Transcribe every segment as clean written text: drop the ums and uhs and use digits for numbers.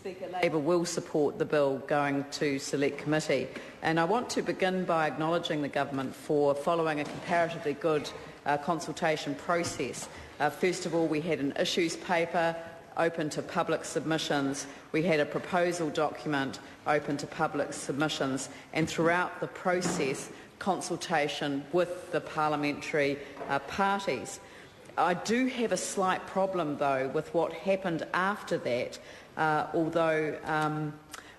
Speaker, Labor will support the bill going to Select Committee, and I want to begin by acknowledging the Government for following a comparatively good consultation process. First of all, we had an issues paper open to public submissions, we had a proposal document open to public submissions, and throughout the process, consultation with the parliamentary parties. I do have a slight problem, though, with what happened after that, although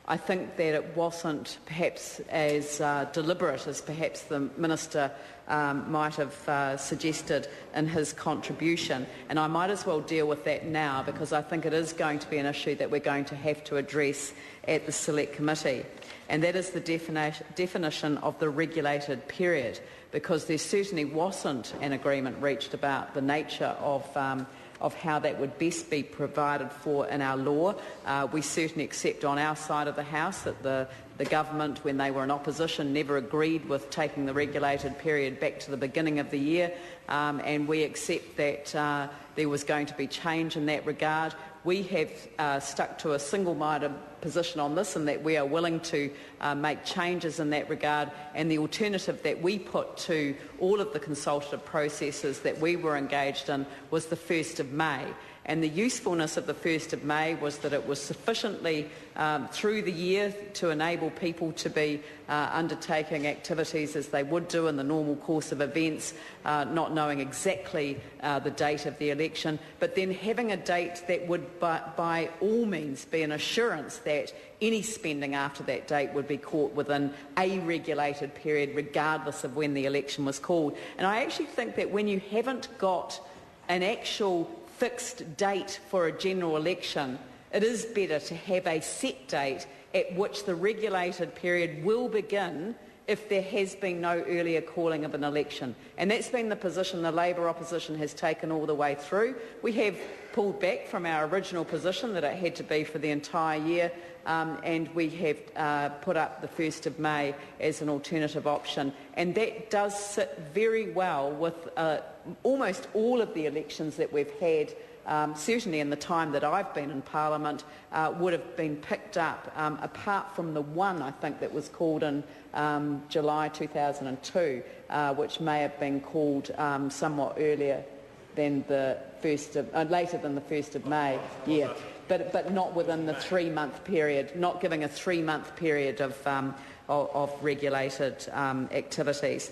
I think that it wasn't perhaps as deliberate as perhaps the Minister might have suggested in his contribution. And I might as well deal with that now, because I think it is going to be an issue that we're going to have to address at the Select Committee. And that is the definition of the regulated period, because there certainly wasn't an agreement reached about the nature of how that would best be provided for in our law. We certainly accept on our side of the House that the Government, when they were in opposition, never agreed with taking the regulated period back to the beginning of the year, and we accept that there was going to be change in that regard. We have stuck to a single-minded position on this, and that we are willing to make changes in that regard, and the alternative that we put to all of the consultative processes that we were engaged in was the 1st of May. And the usefulness of the 1st of May was that it was sufficiently through the year to enable people to be undertaking activities as they would do in the normal course of events, not knowing exactly the date of the election, but then having a date that would by all means be an assurance that any spending after that date would be caught within a regulated period, regardless of when the election was called. And I actually think that when you haven't got an actual fixed date for a general election, it is better to have a set date at which the regulated period will begin if there has been no earlier calling of an election. And that's been the position the Labor opposition has taken all the way through. We have pulled back from our original position that it had to be for the entire year, and we have put up the 1st of May as an alternative option. And that does sit very well with almost all of the elections that we've had, certainly in the time that I've been in Parliament, would have been picked up, apart from the one, I think, that was called in July 2002, which may have been called somewhat earlier than the later than the 1st of May, yeah, but not within the 3-month period, not giving a 3-month period of regulated activities.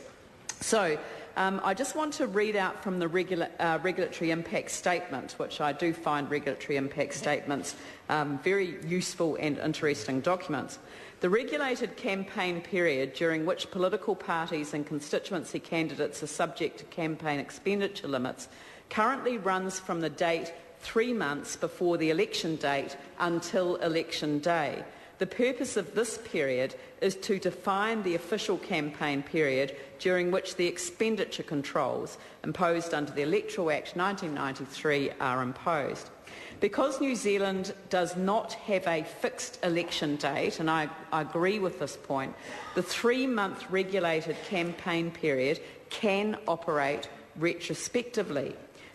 So I just want to read out from the regulatory impact statement, which I do find regulatory impact statements very useful and interesting documents. The regulated campaign period during which political parties and constituency candidates are subject to campaign expenditure limits currently runs from the date 3 months before the election date until election day. The purpose of this period is to define the official campaign period during which the expenditure controls imposed under the Electoral Act 1993 are imposed. Because New Zealand does not have a fixed election date, and I agree with this point, the 3-month regulated campaign period can operate retrospectively.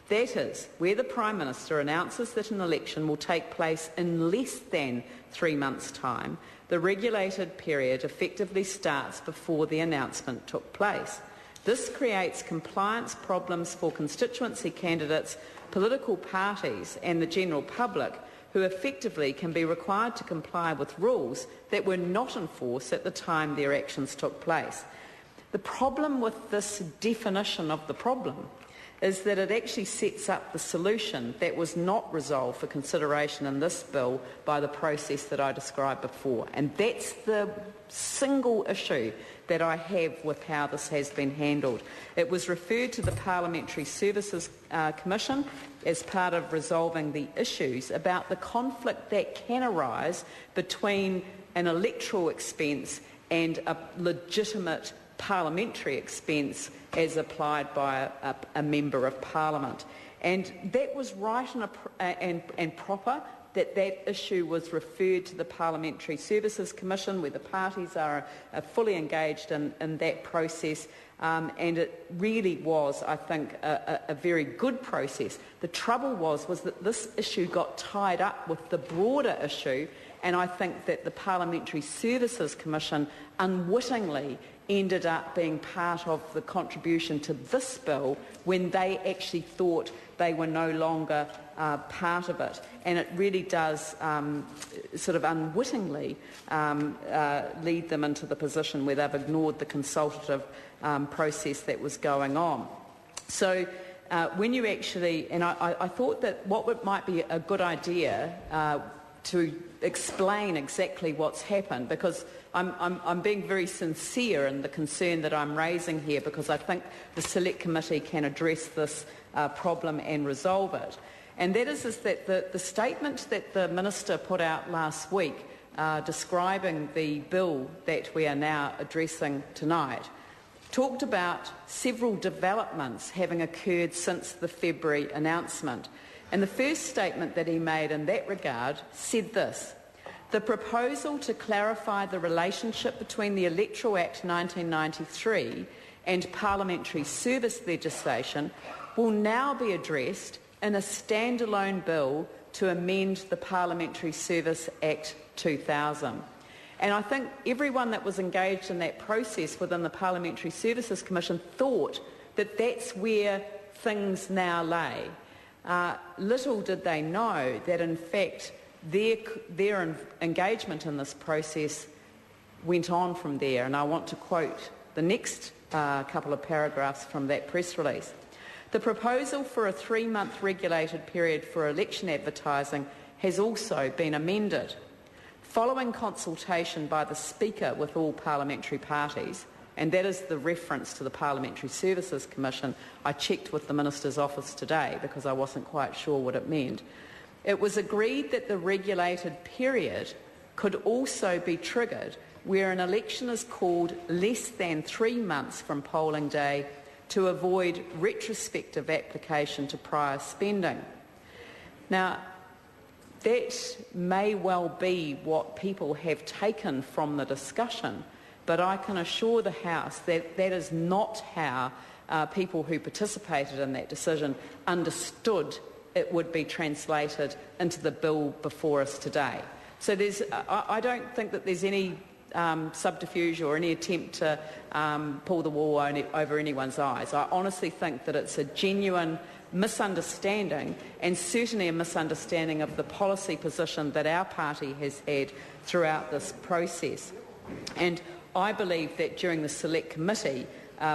That is, where the Prime Minister announces that an election will take place in less than 3 months' time, the regulated period effectively starts before the announcement took place. This creates compliance problems for constituency candidates, political parties and the general public, who effectively can be required to comply with rules that were not in force at the time their actions took place. The problem with this definition of the problem is that it actually sets up the solution that was not resolved for consideration in this bill by the process that I described before. And that's the single issue that I have with how this has been handled. It was referred to the Parliamentary Services Commission as part of resolving the issues about the conflict that can arise between an electoral expense and a legitimate parliamentary expense as applied by a member of Parliament. And that was right and proper that issue was referred to the Parliamentary Services Commission, where the parties are fully engaged in that process, and it really was, I think, a very good process. The trouble was that this issue got tied up with the broader issue, and I think that the Parliamentary Services Commission unwittingly ended up being part of the contribution to this bill when they actually thought they were no longer part of it. And it really does sort of unwittingly lead them into the position where they've ignored the consultative process that was going on. So when you actually, and I thought that what might be a good idea to explain exactly what's happened, because I'm being very sincere in the concern that I'm raising here, because I think the Select Committee can address this problem and resolve it. And that is that the statement that the Minister put out last week describing the bill that we are now addressing tonight talked about several developments having occurred since the February announcement. And the first statement that he made in that regard said this: "The proposal to clarify the relationship between the Electoral Act 1993 and parliamentary service legislation will now be addressed in a standalone bill to amend the Parliamentary Service Act 2000. And I think everyone that was engaged in that process within the Parliamentary Services Commission thought that that's where things now lay. Little did they know that, in fact, their engagement in this process went on from there. And I want to quote the next couple of paragraphs from that press release. "The proposal for a 3-month regulated period for election advertising has also been amended. Following consultation by the Speaker with all parliamentary parties," and that is the reference to the Parliamentary Services Commission. I checked with the Minister's office today because I wasn't quite sure what it meant. "It was agreed that the regulated period could also be triggered where an election is called less than 3 months from polling day to avoid retrospective application to prior spending." Now, that may well be what people have taken from the discussion, but I can assure the House that that is not how people who participated in that decision understood it would be translated into the bill before us today. So I don't think that there's any subterfuge or any attempt to pull the wool over anyone's eyes. I honestly think that it's a genuine misunderstanding, and certainly a misunderstanding of the policy position that our party has had throughout this process. And I believe that during the Select Committee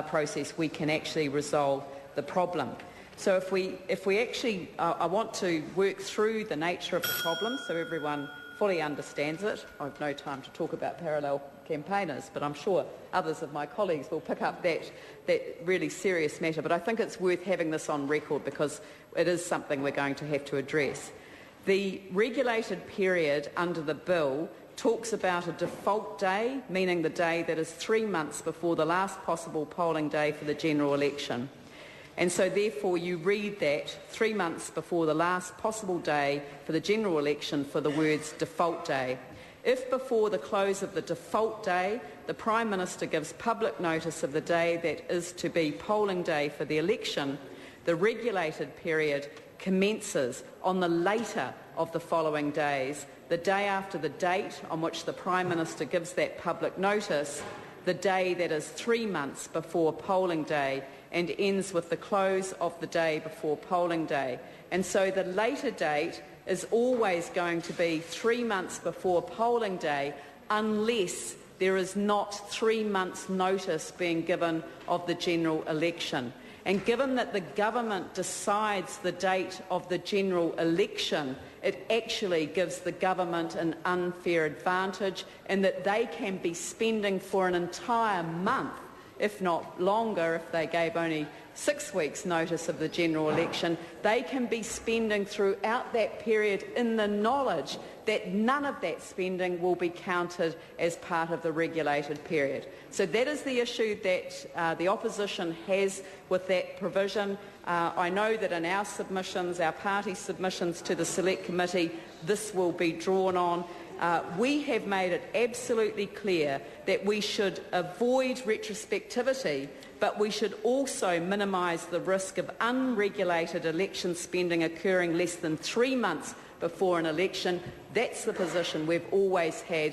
process we can actually resolve the problem. So if we actually, I want to work through the nature of the problem so everyone fully understands it. I've no time to talk about parallel campaigners, but I'm sure others of my colleagues will pick up that really serious matter. But I think it's worth having this on record because it is something we're going to have to address. The regulated period under the bill talks about a default day, meaning the day that is 3 months before the last possible polling day for the general election. And so therefore you read that 3 months before the last possible day for the general election for the words default day. If before the close of the default day the Prime Minister gives public notice of the day that is to be polling day for the election, the regulated period commences on the later of the following days, the day after the date on which the Prime Minister gives that public notice, the day that is 3 months before polling day, and ends with the close of the day before polling day. And so the later date is always going to be 3 months before polling day unless there is not 3 months' notice being given of the general election. And given that the government decides the date of the general election, it actually gives the government an unfair advantage in that they can be spending for an entire month, if not longer, if they gave only 6 weeks' notice of the general election, they can be spending throughout that period in the knowledge that none of that spending will be counted as part of the regulated period. So that is the issue that the opposition has with that provision. I know that in our submissions, our party submissions to the Select Committee, this will be drawn on. We have made it absolutely clear that we should avoid retrospectivity, but we should also minimise the risk of unregulated election spending occurring less than 3 months before an election. That's the position we've always had.